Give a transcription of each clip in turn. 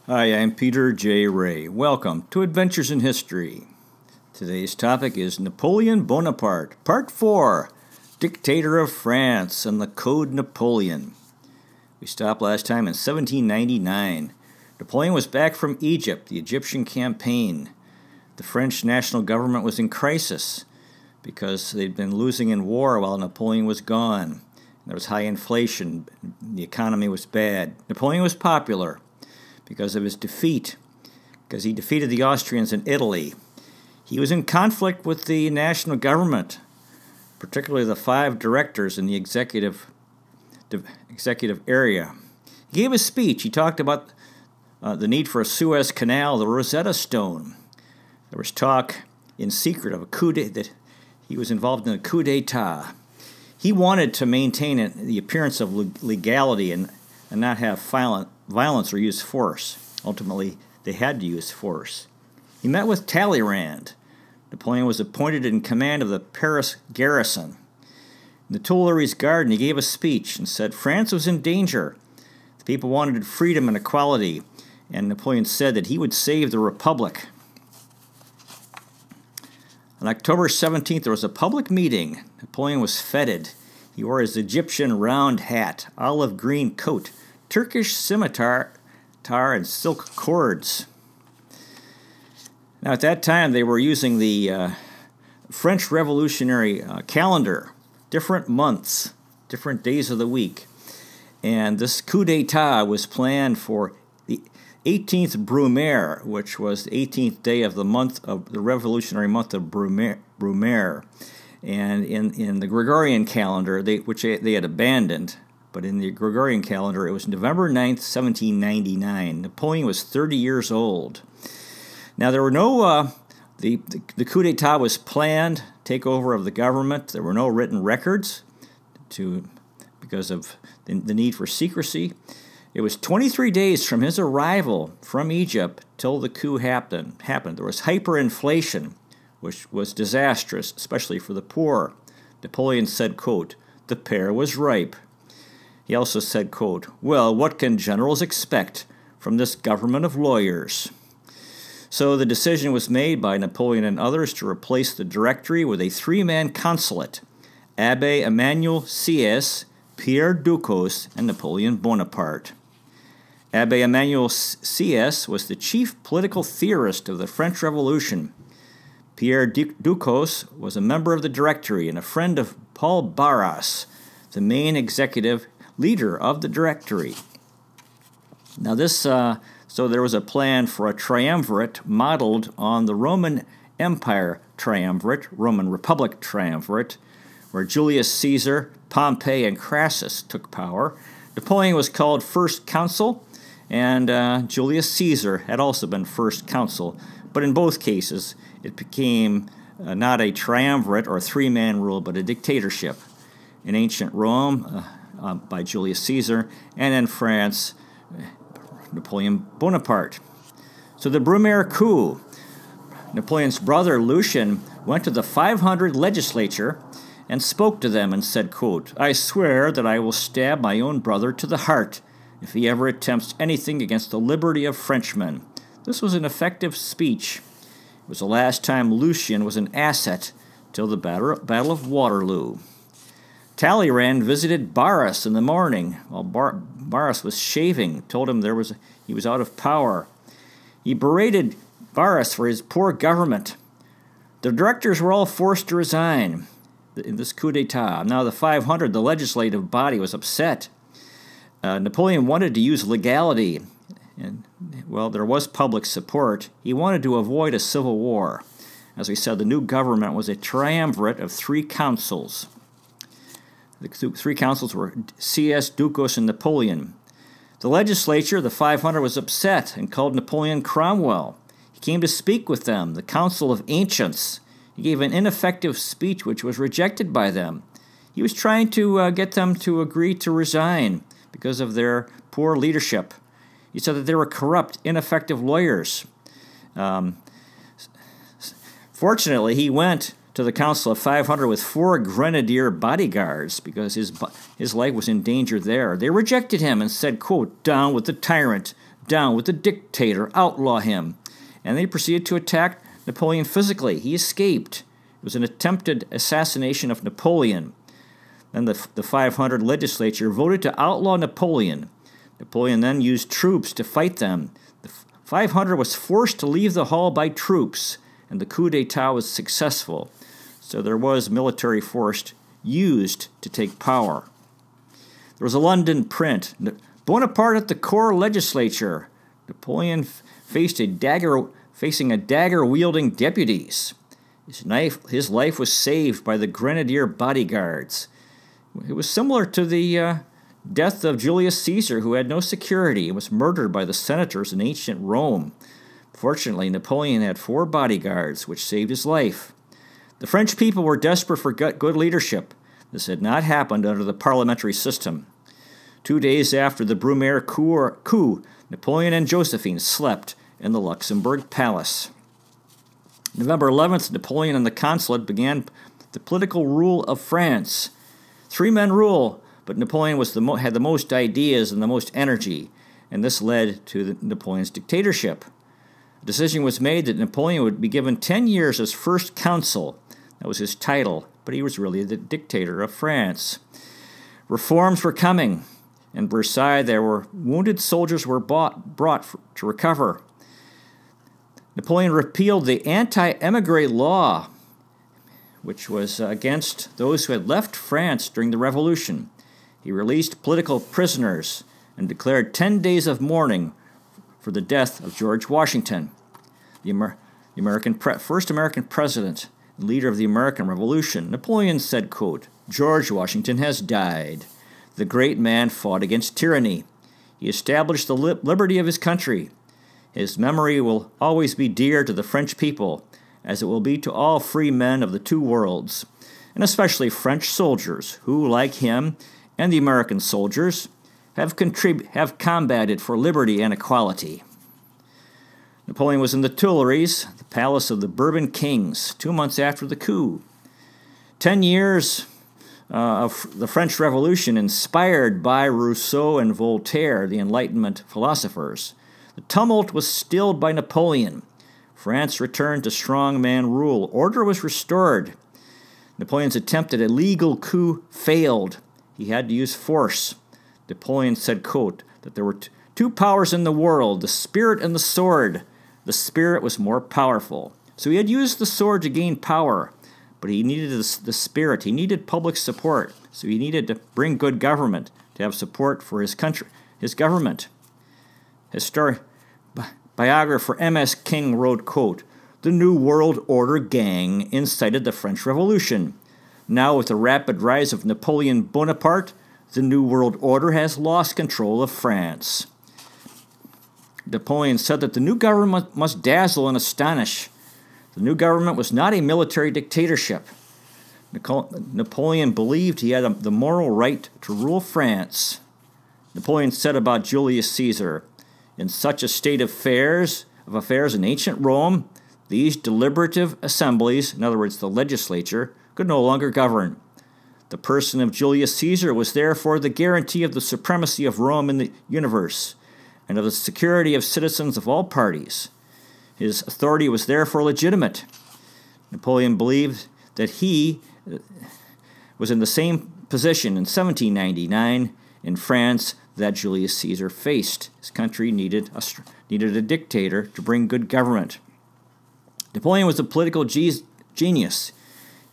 Hi, I'm Peter J. Ray. Welcome to Adventures in History. Today's topic is Napoleon Bonaparte, Part 4, Dictator of France and the Code Napoleon. We stopped last time in 1799. Napoleon was back from Egypt, the Egyptian campaign. The French national government was in crisis because they'd been losing in war while Napoleon was gone. There was high inflation. The economy was bad. Napoleon was popular because of his defeat, because he defeated the Austrians in Italy. He was in conflict with the national government, particularly the 5 directors in the executive area. He gave a speech. He talked about the need for a Suez Canal, the Rosetta Stone. There was talk in secret of a coup that he was involved in a coup d'etat. He wanted to maintain the appearance of legality and not have violence or use force. Ultimately, they had to use force. He met with Talleyrand. Napoleon was appointed in command of the Paris garrison. In the Tuileries Garden, he gave a speech and said France was in danger. The people wanted freedom and equality, and Napoleon said that he would save the Republic. On October 17th, there was a public meeting. Napoleon was feted. He wore his Egyptian round hat, olive green coat, Turkish scimitar, and silk cords. Now, at that time, they were using the French Revolutionary calendar, different months, different days of the week. And this coup d'etat was planned for the 18th Brumaire, which was the 18th day of the month of the revolutionary month of Brumaire. And in the Gregorian calendar, which they had abandoned, but in the Gregorian calendar, it was November 9th, 1799. Napoleon was 30 years old. Now, there were no, the coup d'etat was planned, takeover of the government. There were no written records because of the need for secrecy. It was 23 days from his arrival from Egypt till the coup happened. There was hyperinflation, which was disastrous, especially for the poor. Napoleon said, quote, "The pear was ripe." He also said, quote, "Well, what can generals expect from this government of lawyers?" So the decision was made by Napoleon and others to replace the Directory with a 3-man consulate: Abbé Emmanuel Sieyès, Pierre Ducos, and Napoleon Bonaparte. Abbé Emmanuel Sieyès was the chief political theorist of the French Revolution. Pierre Ducos was a member of the Directory and a friend of Paul Barras, the main executive leader of the Directory. Now so there was a plan for a triumvirate modeled on the Roman Empire triumvirate, Roman Republic triumvirate, where Julius Caesar, Pompey, and Crassus took power. Napoleon was called First Consul, and Julius Caesar had also been First Consul, but in both cases it became not a triumvirate or 3-man rule, but a dictatorship. In ancient Rome, by Julius Caesar, and in France, Napoleon Bonaparte. So the Brumaire coup. Napoleon's brother Lucien went to the 500 legislature and spoke to them and said, quote, "I swear that I will stab my own brother to the heart if he ever attempts anything against the liberty of Frenchmen." This was an effective speech. It was the last time Lucien was an asset till the Battle of Waterloo. Talleyrand visited Barras in the morning while Barras was shaving, told him he was out of power. He berated Barras for his poor government. The directors were all forced to resign in this coup d'etat. Now the 500, the legislative body, was upset. Napoleon wanted to use legality, and, well, there was public support. He wanted to avoid a civil war. As we said, the new government was a triumvirate of 3 consuls. The 3 consuls were Sieyès, Ducos, and Napoleon. The legislature, the 500, was upset and called Napoleon Cromwell. He came to speak with them, the Council of Ancients. He gave an ineffective speech which was rejected by them. He was trying to get them to agree to resign because of their poor leadership. He said that they were corrupt, ineffective lawyers. Fortunately, he went to the Council of 500 with 4 grenadier bodyguards because his life was in danger there. They rejected him and said, quote, "Down with the tyrant, down with the dictator, outlaw him. And they proceeded to attack Napoleon physically. He escaped. It was an attempted assassination of Napoleon. Then the 500 legislature voted to outlaw Napoleon. Napoleon then used troops to fight them. The 500 was forced to leave the hall by troops, and the coup d'etat was successful. So there was military force used to take power. There was a London print. Bonaparte at the core legislature. Napoleon facing a dagger-wielding deputies. His life was saved by the grenadier bodyguards. It was similar to the death of Julius Caesar, who had no security and was murdered by the senators in ancient Rome. Fortunately, Napoleon had 4 bodyguards, which saved his life. The French people were desperate for good leadership. This had not happened under the parliamentary system. 2 days after the Brumaire coup, Napoleon and Josephine slept in the Luxembourg Palace. November 11th, Napoleon and the consulate began the political rule of France. 3 men rule, but Napoleon had the most ideas and the most energy, and this led to Napoleon's dictatorship. A decision was made that Napoleon would be given 10 years as first consul. That was his title, but he was really the dictator of France. Reforms were coming. In Versailles, there were wounded soldiers were brought to recover. Napoleon repealed the anti-emigre law, which was against those who had left France during the Revolution. He released political prisoners and declared 10 days of mourning for the death of George Washington, first American president and leader of the American Revolution. Napoleon said, quote, "George Washington has died. The great man fought against tyranny. He established the liberty of his country. His memory will always be dear to the French people, as it will be to all free men of the 2 worlds, and especially French soldiers who, like him and the American soldiers, have combated for liberty and equality." Napoleon was in the Tuileries, the palace of the Bourbon kings, 2 months after the coup. 10 years of the French Revolution, inspired by Rousseau and Voltaire, the Enlightenment philosophers. The tumult was stilled by Napoleon. France returned to strongman rule. Order was restored. Napoleon's attempt at a legal coup failed. He had to use force. Napoleon said, quote, that there were 2 powers in the world, the spirit and the sword. The spirit was more powerful. So he had used the sword to gain power, but he needed the spirit. He needed public support. So he needed to bring good government, to have support for his country, his government. Biographer M.S. King wrote, quote, "The New World Order gang incited the French Revolution. Now, with the rapid rise of Napoleon Bonaparte, the New World Order has lost control of France." Napoleon said that the new government must dazzle and astonish. The new government was not a military dictatorship. Napoleon believed he had the moral right to rule France. Napoleon said about Julius Caesar, "In such a state of affairs in ancient Rome, these deliberative assemblies, in other words, the legislature, could no longer govern. The person of Julius Caesar was therefore the guarantee of the supremacy of Rome in the universe, and of the security of citizens of all parties. His authority was therefore legitimate." Napoleon believed that he was in the same position in 1799 in France that Julius Caesar faced. His country needed a dictator to bring good government. Napoleon was a political genius.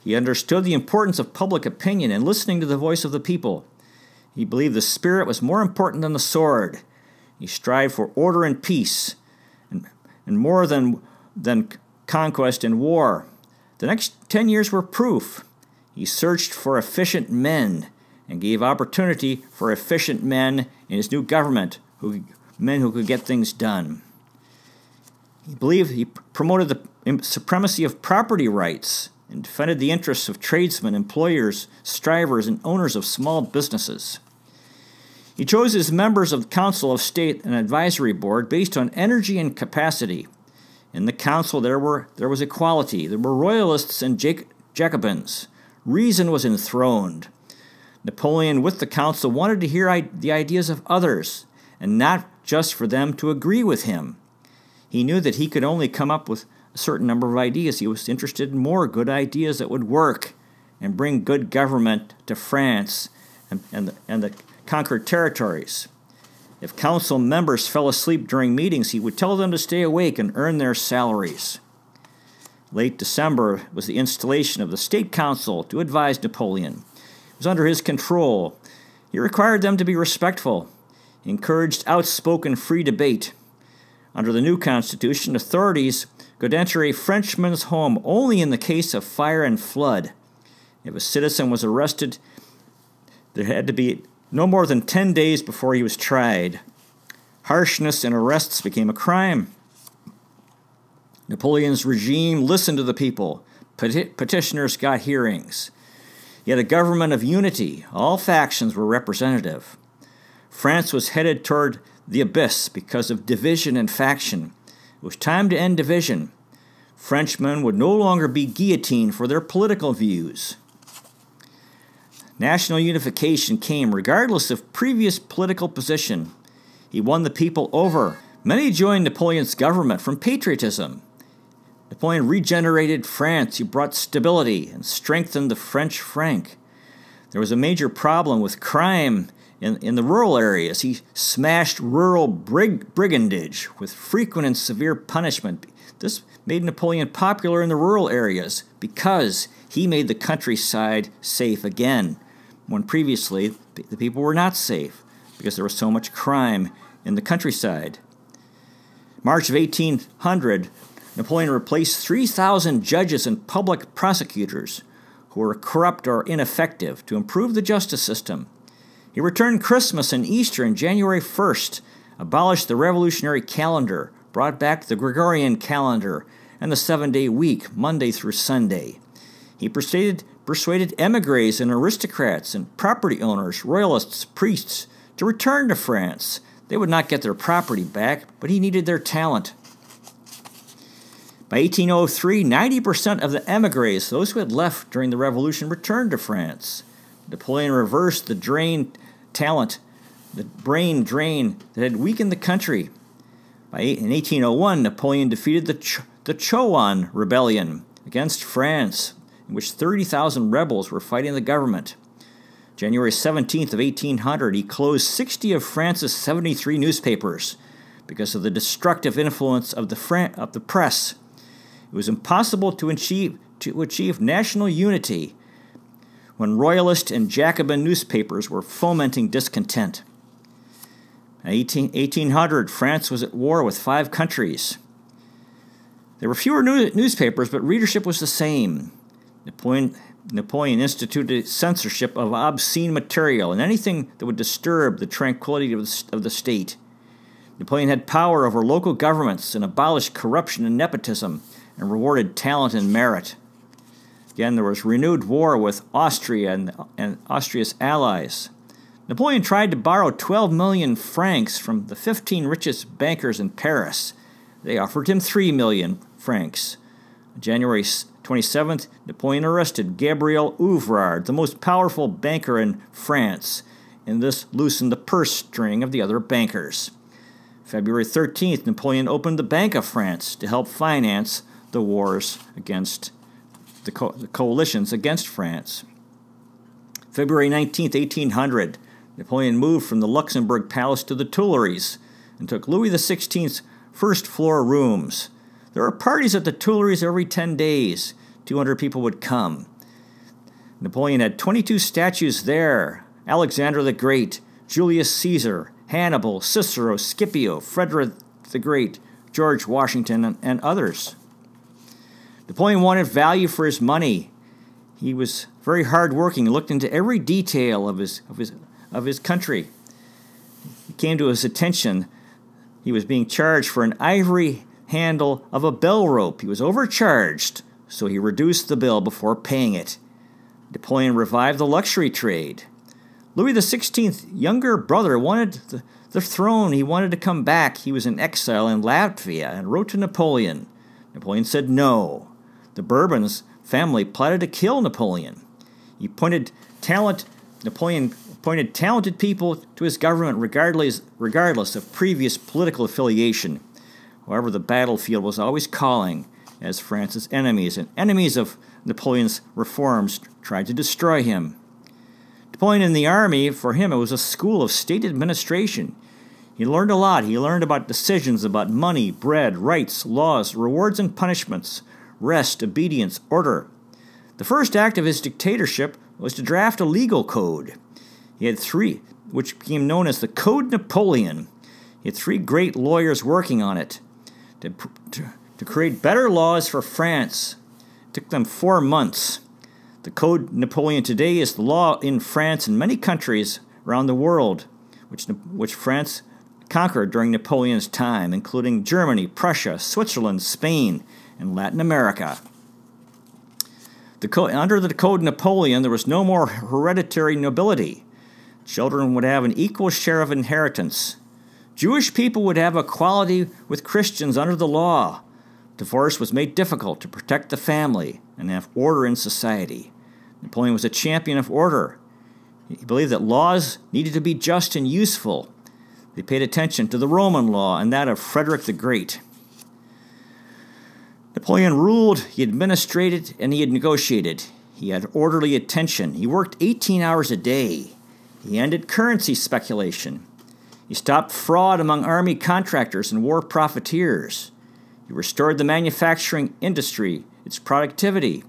He understood the importance of public opinion and listening to the voice of the people. He believed the spirit was more important than the sword. He strived for order and peace, and more than conquest and war. The next 10 years were proof. He searched for efficient men and gave opportunity for efficient men in his new government, men who could get things done. He promoted the supremacy of property rights and defended the interests of tradesmen, employers, strivers, and owners of small businesses. He chose his members of the Council of State and Advisory Board based on energy and capacity. In the council there was equality. There were royalists and Jacobins. Reason was enthroned. Napoleon, with the council, wanted to hear the ideas of others and not just for them to agree with him. He knew that he could only come up with a certain number of ideas. He was interested in more good ideas that would work and bring good government to France and the conquered territories. If council members fell asleep during meetings, he would tell them to stay awake and earn their salaries. Late December was the installation of the State Council to advise Napoleon. It was under his control. He required them to be respectful. He encouraged outspoken free debate. Under the new constitution, authorities could enter a Frenchman's home only in the case of fire and flood. If a citizen was arrested, there had to be no more than 10 days before he was tried. Harshness in arrests became a crime. Napoleon's regime listened to the people. Petitioners got hearings. He had a government of unity. All factions were representative. France was headed toward the abyss because of division and faction. It was time to end division. Frenchmen would no longer be guillotined for their political views. National unification came regardless of previous political position. He won the people over. Many joined Napoleon's government from patriotism. Napoleon regenerated France. He brought stability and strengthened the French franc. There was a major problem with crime in the rural areas. He smashed rural brigandage with frequent and severe punishment. This made Napoleon popular in the rural areas because he made the countryside safe again, when previously the people were not safe because there was so much crime in the countryside. March of 1800, Napoleon replaced 3,000 judges and public prosecutors who were corrupt or ineffective to improve the justice system. He returned Christmas and Easter on January 1st, abolished the revolutionary calendar, brought back the Gregorian calendar, and the 7-day week, Monday through Sunday. He persuaded émigrés and aristocrats and property owners, royalists, priests, to return to France. They would not get their property back, but he needed their talent. By 1803, 90% of the émigrés, those who had left during the Revolution, returned to France. Napoleon reversed the brain drain that had weakened the country. In 1801, Napoleon defeated the Chouan Rebellion against France, in which 30,000 rebels were fighting the government. January 17th of 1800, he closed 60 of France's 73 newspapers because of the destructive influence of the press. It was impossible to achieve national unity when Royalist and Jacobin newspapers were fomenting discontent. In 1800, France was at war with 5 countries. There were fewer newspapers, but readership was the same. Napoleon instituted censorship of obscene material and anything that would disturb the tranquility of the state. Napoleon had power over local governments and abolished corruption and nepotism and rewarded talent and merit. Again, there was renewed war with Austria and Austria's allies. Napoleon tried to borrow 12 million francs from the 15 richest bankers in Paris. They offered him 3 million francs. On January 27th, Napoleon arrested Gabriel Ouvrard, the most powerful banker in France, and this loosened the purse string of the other bankers. February 13th, Napoleon opened the Bank of France to help finance the wars against the coalitions against France. February 19th, 1800, Napoleon moved from the Luxembourg Palace to the Tuileries and took Louis XVI's first-floor rooms. There were parties at the Tuileries every 10 days. 200 people would come. Napoleon had 22 statues there: Alexander the Great, Julius Caesar, Hannibal, Cicero, Scipio, Frederick the Great, George Washington, and others. Napoleon wanted value for his money. He was very hardworking and looked into every detail of his country. It came to his attention he was being charged for an ivory handle of a bell rope. He was overcharged, so he reduced the bill before paying it. Napoleon revived the luxury trade. Louis XVI's younger brother wanted the throne. He wanted to come back. He was in exile in Latvia and wrote to Napoleon. Napoleon said no. The Bourbons family plotted to kill Napoleon. He pointed talent Napoleon appointed talented people to his government regardless of previous political affiliation. However, the battlefield was always calling, as France's enemies and enemies of Napoleon's reforms tried to destroy him. Napoleon in the army, for him, it was a school of state administration. He learned a lot. He learned about decisions about money, bread, rights, laws, rewards and punishments, rest, obedience, order. The first act of his dictatorship was to draft a legal code. He had three, which became known as the Code Napoleon. He had three great lawyers working on it to create better laws for France. It took them 4 months. The Code Napoleon today is the law in France and many countries around the world, which France conquered during Napoleon's time, including Germany, Prussia, Switzerland, Spain, and Latin America. Under the Code Napoleon, there was no more hereditary nobility. Children would have an equal share of inheritance. Jewish people would have equality with Christians under the law. Divorce was made difficult to protect the family and have order in society. Napoleon was a champion of order. He believed that laws needed to be just and useful. They paid attention to the Roman law and that of Frederick the Great. Napoleon ruled, he administrated, and he had negotiated. He had orderly attention. He worked 18 hours a day. He ended currency speculation. He stopped fraud among army contractors and war profiteers. He restored the manufacturing industry, its productivity.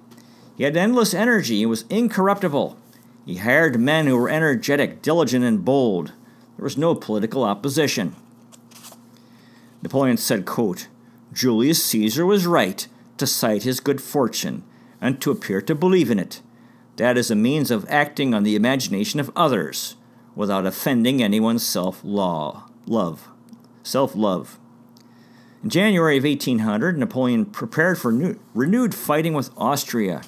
He had endless energy and was incorruptible. He hired men who were energetic, diligent, and bold. There was no political opposition. Napoleon said, quote, "Julius Caesar was right to cite his good fortune and to appear to believe in it. That is a means of acting on the imagination of others without offending anyone's self-love. In January of 1800, Napoleon prepared for renewed fighting with Austria.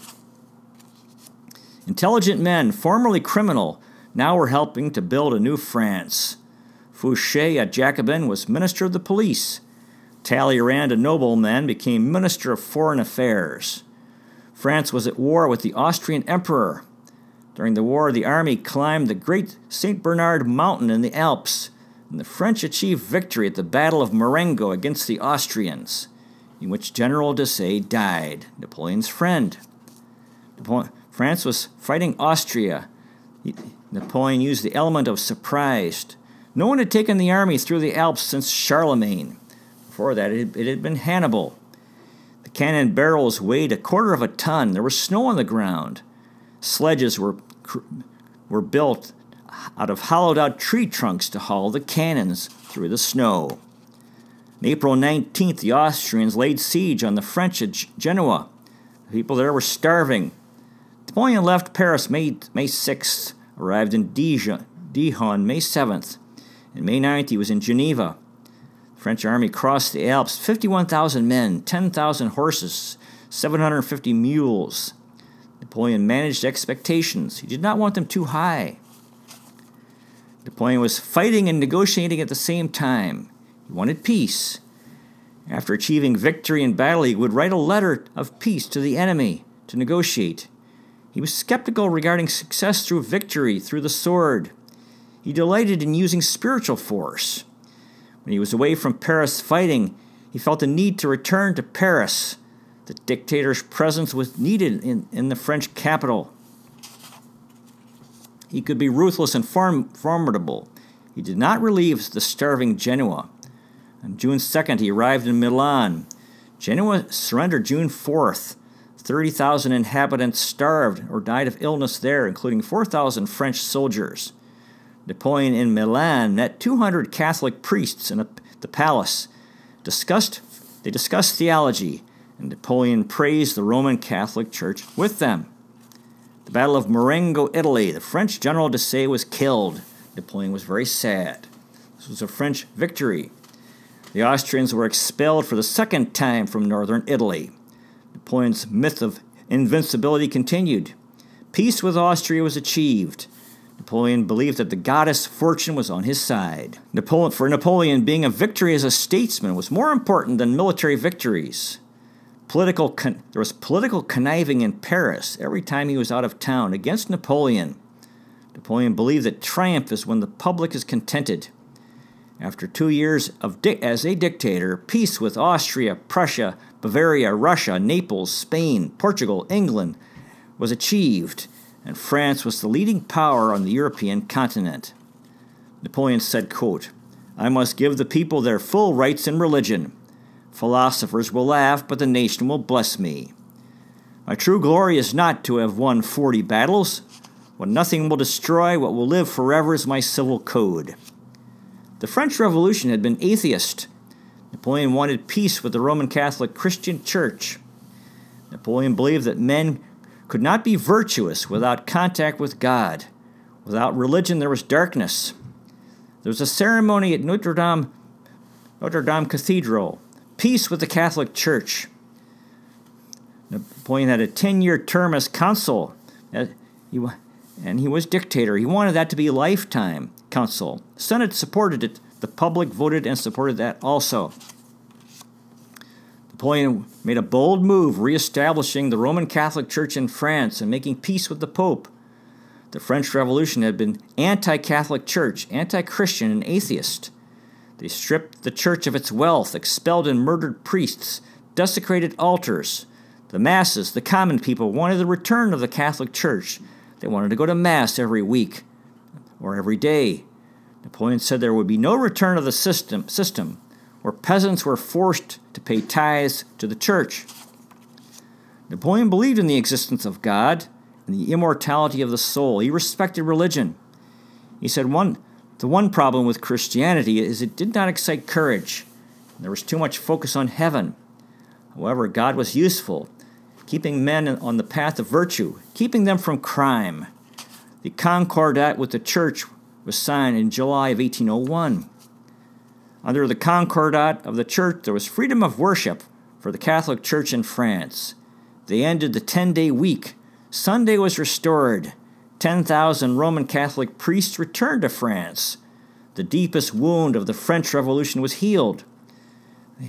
Intelligent men, formerly criminal, now were helping to build a new France. Fouché, a Jacobin, was Minister of the Police. Talleyrand, a nobleman, became Minister of Foreign Affairs. France was at war with the Austrian Emperor. During the war, the army climbed the great St. Bernard Mountain in the Alps, and the French achieved victory at the Battle of Marengo against the Austrians, in which General Desaix died, Napoleon's friend. France was fighting Austria. Napoleon used the element of surprise. No one had taken the army through the Alps since Charlemagne. Before that, it had been Hannibal. The cannon barrels weighed 1/4 of a ton. There was snow on the ground. Sledges were built out of hollowed-out tree trunks to haul the cannons through the snow. On April 19th, the Austrians laid siege on the French at Genoa. The people there were starving. Napoleon left Paris May 6th, arrived in Dijon May 7th. And May 9th, he was in Geneva. The French army crossed the Alps, 51,000 men, 10,000 horses, 750 mules. Napoleon managed expectations. He did not want them too high. Napoleon was fighting and negotiating at the same time. He wanted peace. After achieving victory in battle, he would write a letter of peace to the enemy to negotiate. He was skeptical regarding success through victory, through the sword. He delighted in using spiritual force. When he was away from Paris fighting, he felt the need to return to Paris. The dictator's presence was needed in the French capital. He could be ruthless and formidable. He did not relieve the starving Genoa. On June 2nd, he arrived in Milan. Genoa surrendered June 4th. 30,000 inhabitants starved or died of illness there, including 4,000 French soldiers. Napoleon in Milan met 200 Catholic priests in the palace. They discussed theology, and Napoleon praised the Roman Catholic Church with them. The Battle of Marengo, Italy. The French General Desaix was killed. Napoleon was very sad. This was a French victory. The Austrians were expelled for the second time from northern Italy. Napoleon's myth of invincibility continued. Peace with Austria was achieved. Napoleon believed that the goddess Fortune was on his side. For Napoleon, being a victory as a statesman was more important than military victories. There was political conniving in Paris every time he was out of town against Napoleon. Napoleon believed that triumph is when the public is contented. After 2 years as a dictator, peace with Austria, Prussia, Bavaria, Russia, Naples, Spain, Portugal, England was achieved, and France was the leading power on the European continent. Napoleon said, quote, "I must give the people their full rights in religion. Philosophers will laugh, but the nation will bless me. My true glory is not to have won 40 battles. What nothing will destroy, what will live forever is my civil code." The French Revolution had been atheist. Napoleon wanted peace with the Roman Catholic Christian Church. Napoleon believed that men could not be virtuous without contact with God. Without religion, there was darkness. There was a ceremony at Notre Dame Cathedral, peace with the Catholic Church. Napoleon had a 10-year term as consul, and he was dictator. He wanted that to be a lifetime consul. The Senate supported it. The public voted and supported that also. Napoleon made a bold move, reestablishing the Roman Catholic Church in France and making peace with the Pope. The French Revolution had been anti-Catholic Church, anti-Christian, and atheist. They stripped the church of its wealth, expelled and murdered priests, desecrated altars. The masses, the common people, wanted the return of the Catholic Church. They wanted to go to Mass every week or every day. Napoleon said there would be no return of the system where peasants were forced to pay tithes to the church. Napoleon believed in the existence of God and the immortality of the soul. He respected religion. He said the one problem with Christianity is it did not excite courage. There was too much focus on heaven. However, God was useful, keeping men on the path of virtue, keeping them from crime. The Concordat with the Church was signed in July of 1801. Under the Concordat of the Church, there was freedom of worship for the Catholic Church in France. They ended the 10-day week. Sunday was restored. 10,000 Roman Catholic priests returned to France. The deepest wound of the French Revolution was healed.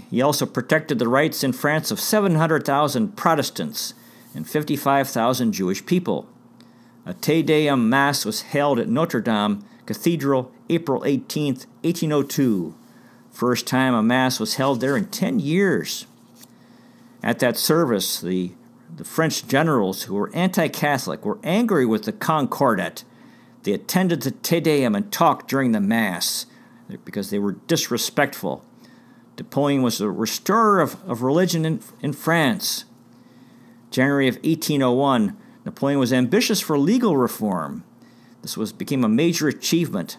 He also protected the rights in France of 700,000 Protestants and 55,000 Jewish people. A Te Deum Mass was held at Notre Dame Cathedral April 18, 1802. First time a Mass was held there in 10 years. At that service, the French generals who were anti-Catholic were angry with the Concordat. They attended the Te Deum and talked during the Mass because they were disrespectful. Napoleon was the restorer of religion in France. January of 1801, Napoleon was ambitious for legal reform. This became a major achievement.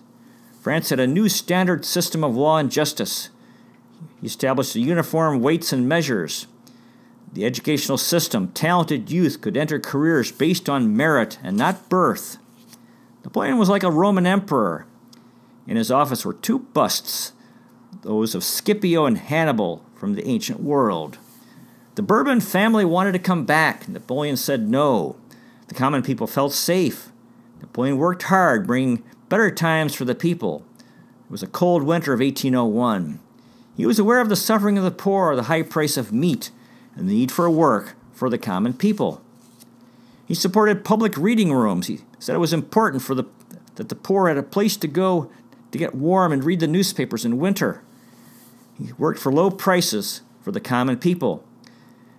France had a new standard system of law and justice. He established the uniform weights and measures. The educational system, talented youth could enter careers based on merit and not birth. Napoleon was like a Roman emperor. In his office were two busts, those of Scipio and Hannibal from the ancient world. The Bourbon family wanted to come back. Napoleon said no. The common people felt safe. Napoleon worked hard, bringing better times for the people. It was a cold winter of 1801. He was aware of the suffering of the poor, the high price of meat, and the need for work for the common people. He supported public reading rooms. He said it was important that the poor had a place to go to get warm and read the newspapers in winter. He worked for low prices for the common people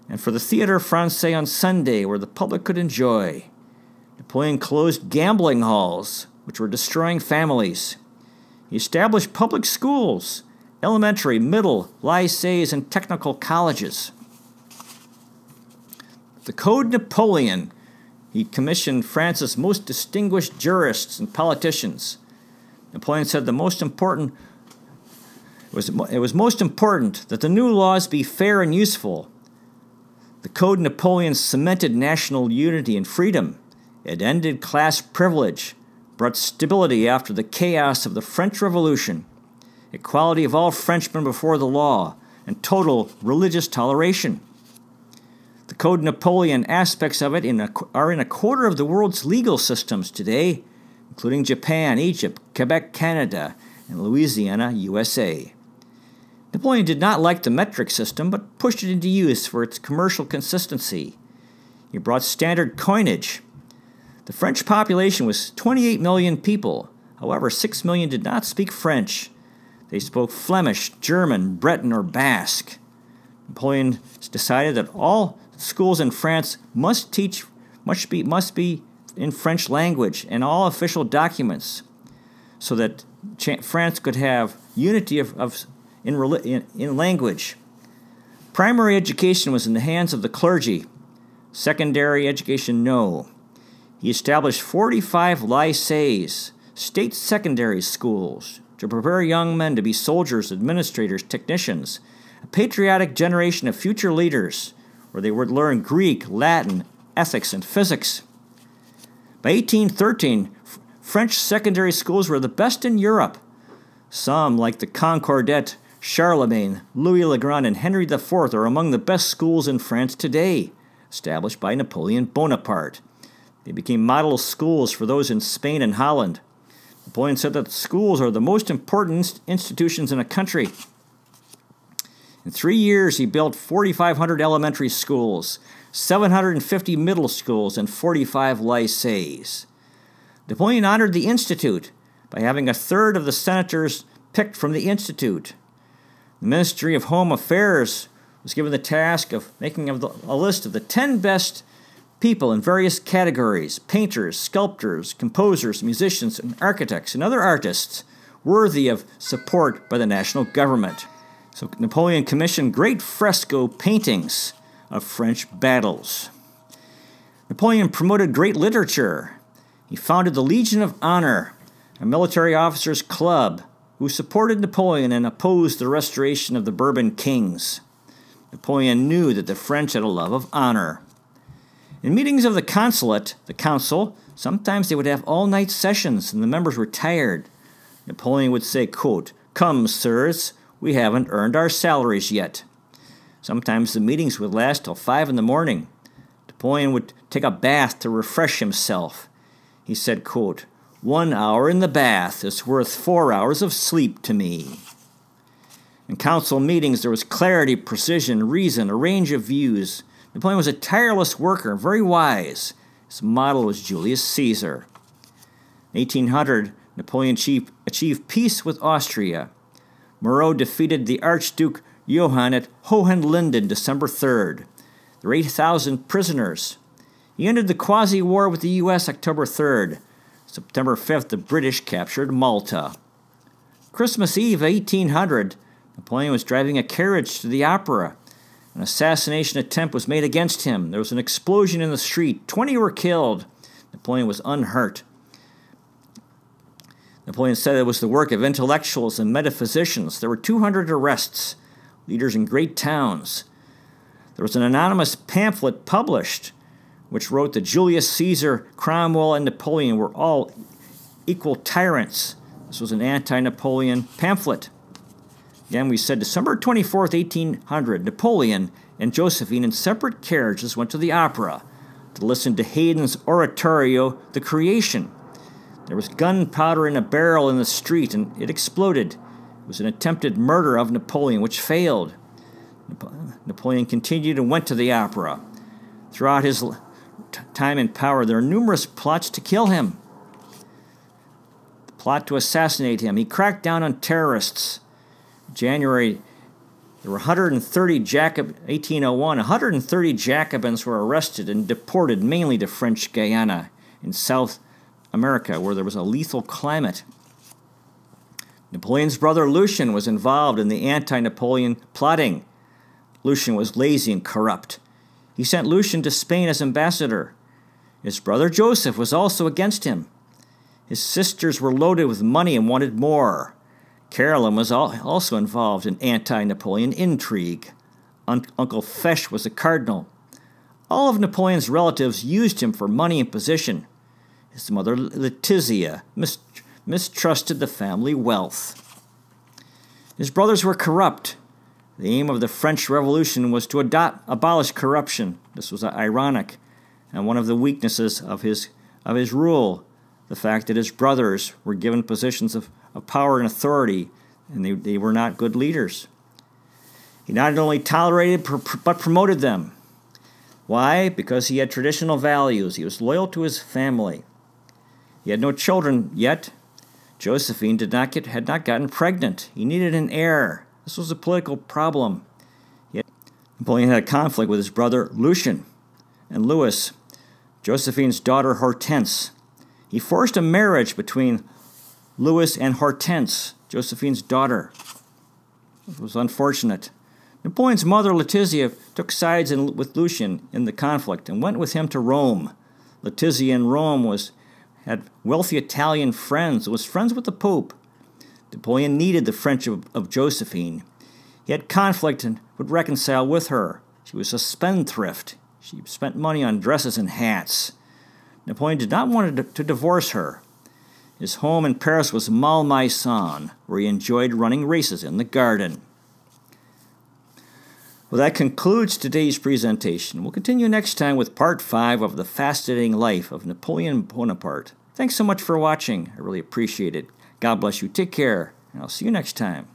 and for the Théâtre Français on Sunday where the public could enjoy. Napoleon closed gambling halls, which were destroying families. He established public schools, elementary, middle, lycées, and technical colleges. The Code Napoleon. He commissioned France's most distinguished jurists and politicians. Napoleon said it was most important that the new laws be fair and useful. The Code Napoleon cemented national unity and freedom. It ended class privilege, brought stability after the chaos of the French Revolution, equality of all Frenchmen before the law, and total religious toleration. The Code Napoleon aspects of it are in a quarter of the world's legal systems today, including Japan, Egypt, Quebec, Canada, and Louisiana, USA. Napoleon did not like the metric system, but pushed it into use for its commercial consistency. He brought standard coinage. The French population was 28 million people. However, 6 million did not speak French. They spoke Flemish, German, Breton, or Basque. Napoleon decided that all schools in France must be in French language and all official documents, so that France could have unity in language. Primary education was in the hands of the clergy. Secondary education, no. He established 45 lycées, state secondary schools, to prepare young men to be soldiers, administrators, technicians, a patriotic generation of future leaders, where they would learn Greek, Latin, ethics, and physics. By 1813, French secondary schools were the best in Europe. Some, like the Concordat, Charlemagne, Louis le Grand, and Henry IV, are among the best schools in France today, established by Napoleon Bonaparte. They became model schools for those in Spain and Holland. Napoleon said that schools are the most important institutions in a country. In 3 years, he built 4,500 elementary schools, 750 middle schools, and 45 lycées. Napoleon honored the Institute by having a third of the senators picked from the Institute. The Ministry of Home Affairs was given the task of making a list of the 10 best people in various categories: painters, sculptors, composers, musicians, and architects, and other artists worthy of support by the national government. So Napoleon commissioned great fresco paintings of French battles. Napoleon promoted great literature. He founded the Legion of Honor, a military officers' club who supported Napoleon and opposed the restoration of the Bourbon kings. Napoleon knew that the French had a love of honor. In meetings of the consulate, the council, sometimes they would have all-night sessions and the members were tired. Napoleon would say, quote, "Come, sirs, we haven't earned our salaries yet." Sometimes the meetings would last till 5 in the morning. Napoleon would take a bath to refresh himself. He said, quote, "1 hour in the bath is worth 4 hours of sleep to me." In council meetings, there was clarity, precision, reason, a range of views. Napoleon was a tireless worker, very wise. His model was Julius Caesar. In 1800, Napoleon achieved peace with Austria. Moreau defeated the Archduke Johann at Hohenlinden December 3rd. There were 8,000 prisoners. He ended the quasi-war with the U.S. October 3rd. September 5th, the British captured Malta. Christmas Eve, 1800, Napoleon was driving a carriage to the opera. An assassination attempt was made against him. There was an explosion in the street. 20 were killed. Napoleon was unhurt. Napoleon said it was the work of intellectuals and metaphysicians. There were 200 arrests, leaders in great towns. There was an anonymous pamphlet published which wrote that Julius Caesar, Cromwell, and Napoleon were all equal tyrants. This was an anti-Napoleon pamphlet. Again, we said December 24th, 1800, Napoleon and Josephine in separate carriages went to the opera to listen to Haydn's oratorio, The Creation. There was gunpowder in a barrel in the street, and it exploded. It was an attempted murder of Napoleon, which failed. Napoleon continued and went to the opera. Throughout his time in power, there were numerous plots to kill him. The plot to assassinate him. He cracked down on terrorists. In January, there were 130 Jacobins were arrested and deported mainly to French Guiana in South America, where there was a lethal climate. Napoleon's brother Lucien was involved in the anti-Napoleon plotting. Lucien was lazy and corrupt. He sent Lucien to Spain as ambassador. His brother Joseph was also against him. His sisters were loaded with money and wanted more. Caroline was also involved in anti-Napoleon intrigue. Uncle Fesch was a cardinal. All of Napoleon's relatives used him for money and position. His mother Letizia mistrusted the family wealth. His brothers were corrupt. The aim of the French Revolution was to abolish corruption. This was ironic, and one of the weaknesses of his rule, the fact that his brothers were given positions of power and authority, and they were not good leaders. He not only tolerated but promoted them. Why? Because he had traditional values. He was loyal to his family. He had no children yet. Josephine had not gotten pregnant. He needed an heir. This was a political problem. Napoleon had a conflict with his brother Lucien and Louis, Josephine's daughter Hortense. He forced a marriage between Louis and Hortense, Josephine's daughter. It was unfortunate. Napoleon's mother, Letizia, took sides with Lucien in the conflict and went with him to Rome. Letizia in Rome had wealthy Italian friends, was friends with the Pope. Napoleon needed the friendship of Josephine. He had conflict and would reconcile with her. She was a spendthrift. She spent money on dresses and hats. Napoleon did not want to divorce her. His home in Paris was Malmaison, where he enjoyed running races in the garden. Well, that concludes today's presentation. We'll continue next time with Part 5 of the fascinating life of Napoleon Bonaparte. Thanks so much for watching. I really appreciate it. God bless you. Take care, and I'll see you next time.